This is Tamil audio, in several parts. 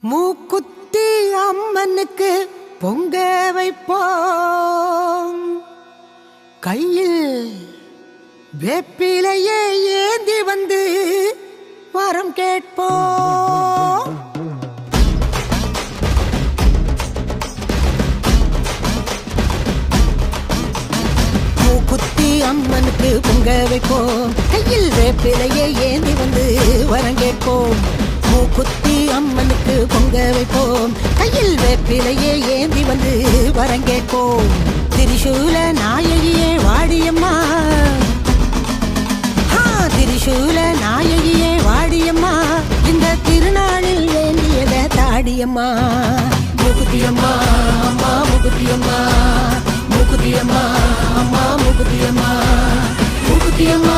மூக்குத்தி அம்மனுக்கு பொங்க வைப்போம், கையில் வேப்பிலையே ஏந்தி வந்து வரம் கேட்போம். மூக்குத்தி அம்மனுக்கு பொங்க வைப்போம், கையில் வேப்பிலையே ஏந்தி வந்து வரம் கேட்போம். மூக்குத்தி அம்மனுக்கு பொங்க வைப்போம், கையில் வேப்பிலையே ஏந்தி வந்து வரங்கேற்போம். திரிசூல நாயகியே வாடியம்மா, திரிசூல நாயகியே வாடியம்மா, இந்த திருநாளில் வேண்டியத தாடியம்மா. மூக்குத்தியம்மா அம்மா மூக்குத்தியம்மா, மூக்குத்தியம்மா அம்மா மூக்குத்தியம்மா, மூக்குத்தியம்மா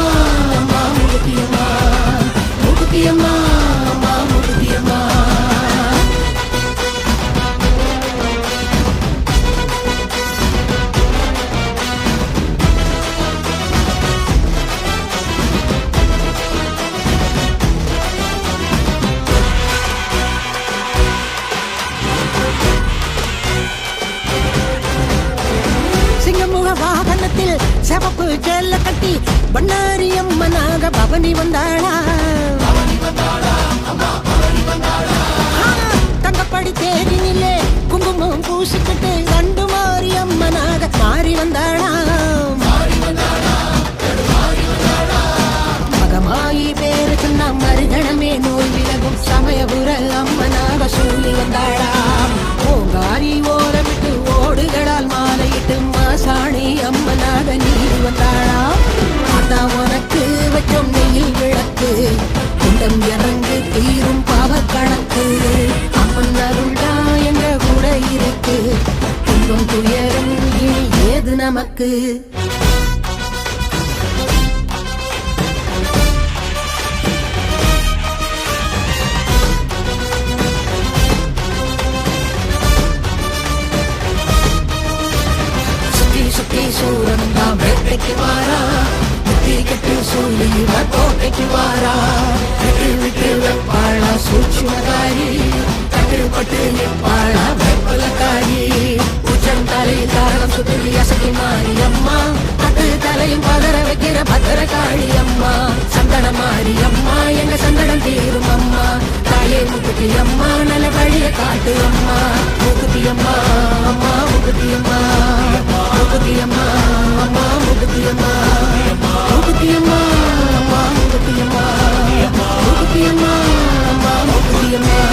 அம்மா மூக்குத்தியம்மா, மூக்குத்தியம்மா அம்மா மூக்குத்தியம்மா. சிங்கமுக வாகனத்தில் சிவப்பு ஜெல்ல கட்டி பண்ணாரி அம்மனாக பவனி வந்தாளா, தங்கப்படி தேரினிலே குங்குமம் பூசிக்கிட்டு கண்டு மாறி அம்மனாக மாறி வந்தாளா. மகமாயி பேரு சொன்ன மறுகணமே நோய் விலகும் சமயபுர அம்மனாக சூழி வந்தாளா. ஓங்காரி ஓரமிட்டு ஓடுகளால் மாலையிட்டு மாசாணி அம்மனாக நீர் வந்தாளா. அதான் உனக்கு வச்சோம் நெயில் விளக்கு, குண்டம் இறங்கு தீரும் பாவ கணக்கு. அம்மன் அருள்டா எங்க கூட இருக்கு, துன்பம் துயரம் இனி ஏது நமக்கு. சூரன் தான் வேட்டைக்கு வாரா, முத்தி கட்டு சொல்லி கோட்டைக்கு வாரா. விட்டு விட்டு வெப்பாளா சூட்சுமகாரி, கட்டுப்பட்டு நிற்பாளா வெப்பலக்காரி. உச்சம் தலை தாரம் சுத்தி அசகி மாறி அம்மா, பத்து தலையும் பதற வைக்கிற பத்திரகாளி அம்மா. சந்தன மாறி அம்மா எங்க சந்தனம் தீரும் அம்மா, தாயே முக்குத்தி அம்மா நல்ல வழிய காட்டு அம்மா. முக்குத்தி அம்மா அம்மா முக்குத்தி அம்மா, முக்குத்தி அம்மா அம்மா முக்குத்தி அம்மா, முக்குத்தி அம்மா அம்மா முக்குத்தி அம்மா, முக்குத்தி அம்மா அம்மா முக்குத்தி அம்மா.